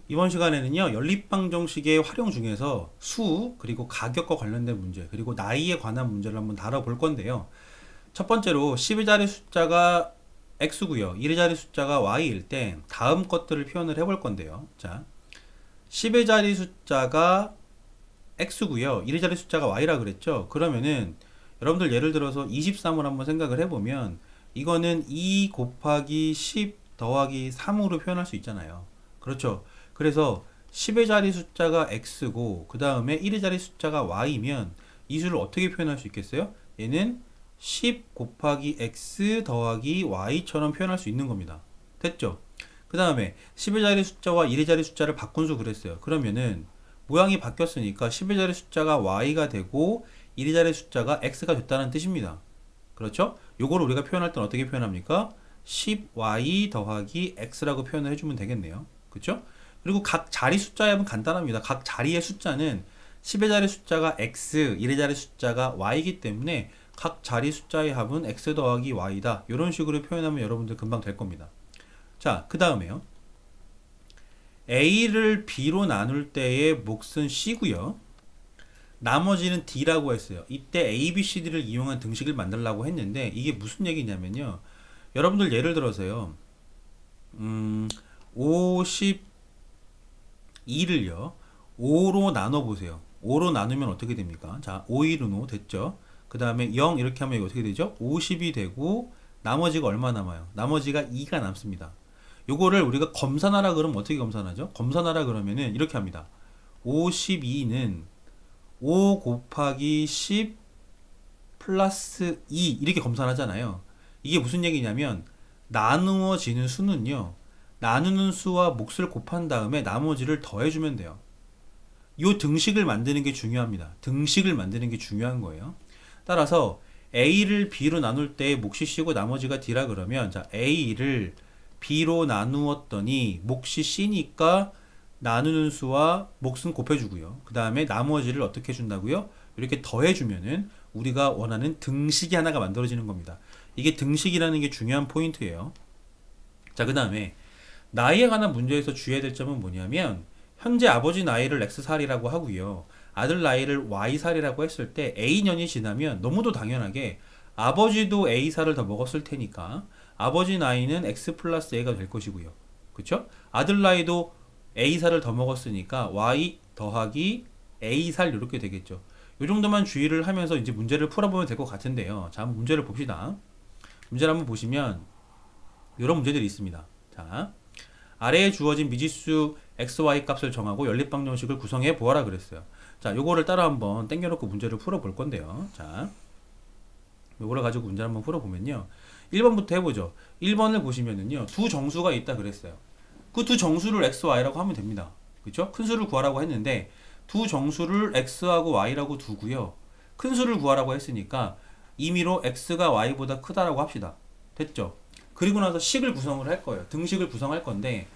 이번 시간에는요, 연립방정식의 활용 중에서 수, 그리고 가격과 관련된 문제, 그리고 나이에 관한 문제를 한번 다뤄볼 건데요. 첫 번째로 10위자리 숫자가 x고요. 1위자리 숫자가 y일 때 다음 것들을 표현을 해볼 건데요. 자, 10위자리 숫자가 x고요. 1위자리 숫자가 y라 그랬죠. 그러면은 여러분들 예를 들어서 23을 한번 생각을 해보면 이거는 2 곱하기 10 더하기 3으로 표현할 수 있잖아요. 그렇죠. 그래서 10의 자리 숫자가 x고 그 다음에 1의 자리 숫자가 y면 이 수를 어떻게 표현할 수 있겠어요? 얘는 10 곱하기 x 더하기 y처럼 표현할 수 있는 겁니다. 됐죠? 그 다음에 10의 자리 숫자와 1의 자리 숫자를 바꾼 수 그랬어요. 그러면은 모양이 바뀌었으니까 10의 자리 숫자가 y가 되고 1의 자리 숫자가 x가 됐다는 뜻입니다. 그렇죠? 요거를 우리가 표현할 때는 어떻게 표현합니까? 10y 더하기 x라고 표현을 해주면 되겠네요. 그렇죠? 그리고 각 자리 숫자의 합은 간단합니다. 각 자리의 숫자는 10의 자리 숫자가 x, 1의 자리 숫자가 y이기 때문에 각 자리 숫자의 합은 x 더하기 y다. 이런 식으로 표현하면 여러분들 금방 될 겁니다. 자, 그 다음에요. a를 b로 나눌 때의 몫은 c고요. 나머지는 d라고 했어요. 이때 a, b, c, d를 이용한 등식을 만들려고 했는데 이게 무슨 얘기냐면요. 여러분들 예를 들어서요. 52를요. 5로 나눠보세요. 5로 나누면 어떻게 됩니까? 자, 5, 1은 5 됐죠? 그 다음에 0 이렇게 하면 이거 어떻게 되죠? 50이 되고 나머지가 얼마 남아요? 나머지가 2가 남습니다. 요거를 우리가 검산하라 그러면 어떻게 검산하죠? 검산하라 그러면은 이렇게 합니다. 52는 5 곱하기 10 플러스 2 이렇게 검산하잖아요. 이게 무슨 얘기냐면 나누어지는 수는요. 나누는 수와 몫을 곱한 다음에 나머지를 더해주면 돼요. 이 등식을 만드는 게 중요합니다. 등식을 만드는 게 중요한 거예요. 따라서 A를 B로 나눌 때 몫이 C고 나머지가 D라 그러면 자 A를 B로 나누었더니 몫이 C니까 나누는 수와 몫은 곱해주고요. 그 다음에 나머지를 어떻게 해준다고요? 이렇게 더해주면은 우리가 원하는 등식이 하나가 만들어지는 겁니다. 이게 등식이라는 게 중요한 포인트예요. 자, 그 다음에 나이에 관한 문제에서 주의해야 될 점은 뭐냐면 현재 아버지 나이를 x살이라고 하고요. 아들 나이를 y살이라고 했을 때 a년이 지나면 너무도 당연하게 아버지도 a살을 더 먹었을 테니까 아버지 나이는 x 플러스 a가 될 것이고요. 그쵸? 아들 나이도 a살을 더 먹었으니까 y 더하기 a살 이렇게 되겠죠. 이 정도만 주의를 하면서 이제 문제를 풀어보면 될 것 같은데요. 자, 한번 문제를 봅시다. 문제를 한번 보시면 이런 문제들이 있습니다. 자, 아래에 주어진 미지수 xy 값을 정하고 연립방정식을 구성해 보아라 그랬어요. 자, 요거를 따라 한번 땡겨놓고 문제를 풀어볼 건데요. 자, 요거를 가지고 문제를 한번 풀어보면요. 1번부터 해보죠. 1번을 보시면은요. 두 정수가 있다 그랬어요. 그 두 정수를 x, y라고 하면 됩니다. 그쵸? 큰 수를 구하라고 했는데 두 정수를 x하고 y라고 두고요. 큰 수를 구하라고 했으니까 임의로 x가 y보다 크다라고 합시다. 됐죠? 그리고 나서 식을 구성을 할 거예요. 등식을 구성할 건데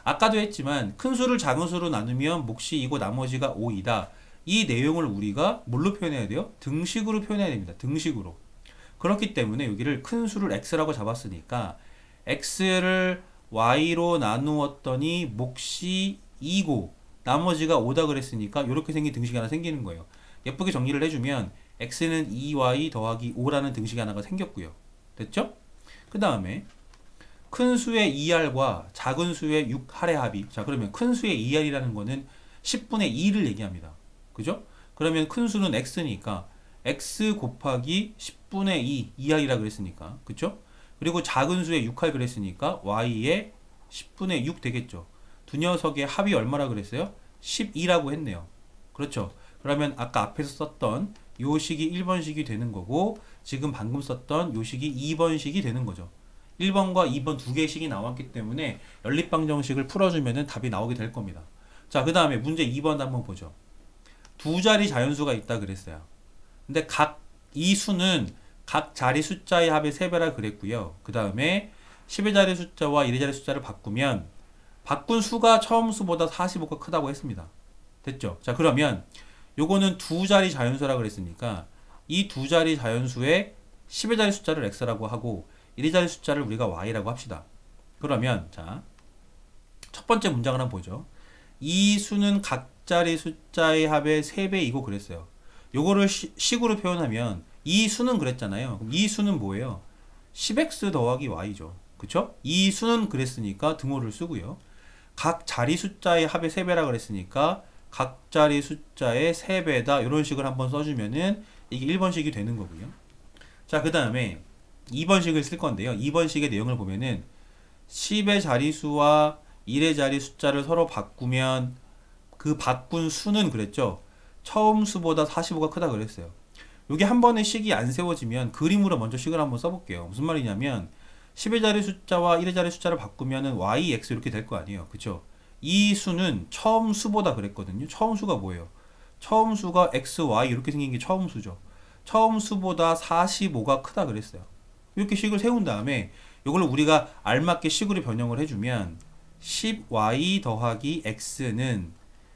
아까도 했지만 큰 수를 작은 수로 나누면 몫이 2고 나머지가 5이다. 이 내용을 우리가 뭘로 표현해야 돼요? 등식으로 표현해야 됩니다. 등식으로. 그렇기 때문에 여기를 큰 수를 x라고 잡았으니까 x를 y로 나누었더니 몫이 2고 나머지가 5다 그랬으니까 이렇게 생긴 등식이 하나 생기는 거예요. 예쁘게 정리를 해주면 x는 2y 더하기 5라는 등식이 하나가 생겼고요. 됐죠? 그 다음에 큰 수의 2r과 작은 수의 6r의 합이 자 그러면 큰 수의 2r이라는 거는 10분의 2를 얘기합니다. 그죠? 그러면 큰 수는 x니까 x 곱하기 10분의 2 2r이라 그랬으니까 그쵸? 그리고 작은 수의 6r 그랬으니까 y의 10분의 6 되겠죠. 두 녀석의 합이 얼마라 그랬어요? 12라고 했네요. 그렇죠? 그러면 아까 앞에서 썼던 요 식이 1번식이 되는 거고 지금 방금 썼던 요 식이 2번식이 되는 거죠. 1번과 2번 두 개의 식이 나왔기 때문에 연립방정식을 풀어주면 답이 나오게 될 겁니다. 자, 그 다음에 문제 2번 한번 보죠. 두 자리 자연수가 있다 그랬어요. 근데 각 이 수는 각 자리 숫자의 합의 3배라 그랬고요. 그 다음에 10의 자리 숫자와 1의 자리 숫자를 바꾸면 바꾼 수가 처음 수보다 45가 크다고 했습니다. 됐죠? 자, 그러면 요거는 두 자리 자연수라 그랬으니까 이 두 자리 자연수의 10의 자리 숫자를 x라고 하고 1의 자리 숫자를 우리가 y라고 합시다. 그러면 자, 첫 번째 문장을 한번 보죠. 이 수는 각자리 숫자의 합의 3배이고 그랬어요. 요거를 식으로 표현하면 이 수는 그랬잖아요. 그럼 이 수는 뭐예요? 10x 더하기 y죠. 그쵸? 이 수는 그랬으니까 등호를 쓰고요. 각 자리 숫자의 합의 3배라 그랬으니까 각 자리 숫자의 3배다. 이런 식을 한번 써주면은 이게 1번식이 되는 거고요. 자, 그 다음에 2번식을 쓸 건데요. 2번식의 내용을 보면은 10의 자리수와 1의 자리 숫자를 서로 바꾸면 그 바꾼 수는 그랬죠. 처음 수보다 45가 크다 그랬어요. 여기 한 번에 식이 안 세워지면 그림으로 먼저 식을 한번 써볼게요. 무슨 말이냐면 10의 자리 숫자와 1의 자리 숫자를 바꾸면은 y, x 이렇게 될 거 아니에요. 그쵸? 이 수는 처음 수보다 그랬거든요. 처음 수가 뭐예요? 처음 수가 x, y 이렇게 생긴 게 처음 수죠. 처음 수보다 45가 크다 그랬어요. 이렇게 식을 세운 다음에 이걸 우리가 알맞게 식으로 변형을 해주면 10y 더하기 x는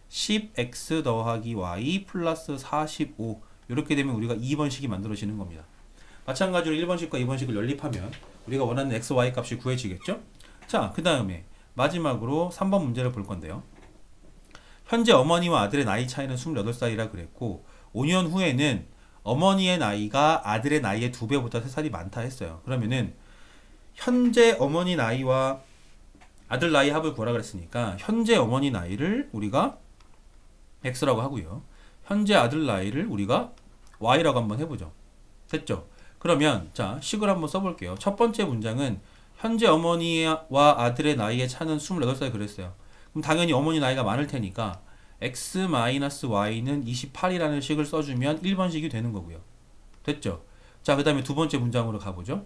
10x 더하기 y 플러스 45 이렇게 되면 우리가 2번식이 만들어지는 겁니다. 마찬가지로 1번식과 2번식을 연립하면 우리가 원하는 x, y 값이 구해지겠죠? 자, 그 다음에 마지막으로 3번 문제를 볼 건데요. 현재 어머니와 아들의 나이 차이는 28살이라 그랬고 5년 후에는 어머니의 나이가 아들의 나이의 2배보다 3살이 많다 했어요. 그러면은 현재 어머니 나이와 아들 나이 합을 구하라 그랬으니까 현재 어머니 나이를 우리가 x라고 하고요. 현재 아들 나이를 우리가 y라고 한번 해보죠. 됐죠? 그러면 자, 식을 한번 써볼게요. 첫 번째 문장은 현재 어머니와 아들의 나이의 차는 28살 그랬어요. 그럼 당연히 어머니 나이가 많을 테니까 x-y는 28이라는 식을 써주면 1번식이 되는 거고요. 됐죠? 자, 그 다음에 두 번째 문장으로 가보죠.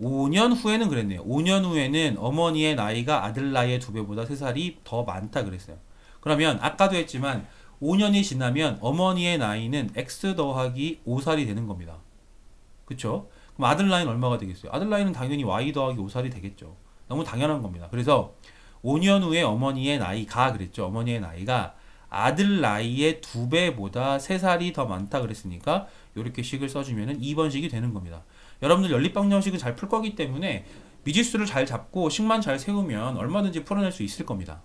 5년 후에는 그랬네요. 5년 후에는 어머니의 나이가 아들 나이의 2배보다 3살이 더 많다 그랬어요. 그러면 아까도 했지만 5년이 지나면 어머니의 나이는 x 더하기 5살이 되는 겁니다. 그쵸? 그럼 아들 나이는 얼마가 되겠어요? 아들 나이는 당연히 y 더하기 5살이 되겠죠. 너무 당연한 겁니다. 그래서 5년 후에 어머니의 나이가 그랬죠. 어머니의 나이가 아들 나이의 2배보다 3살이 더 많다 그랬으니까 이렇게 식을 써주면 2번식이 되는 겁니다. 여러분들 연립방정식은 잘 풀 거기 때문에 미지수를 잘 잡고 식만 잘 세우면 얼마든지 풀어낼 수 있을 겁니다.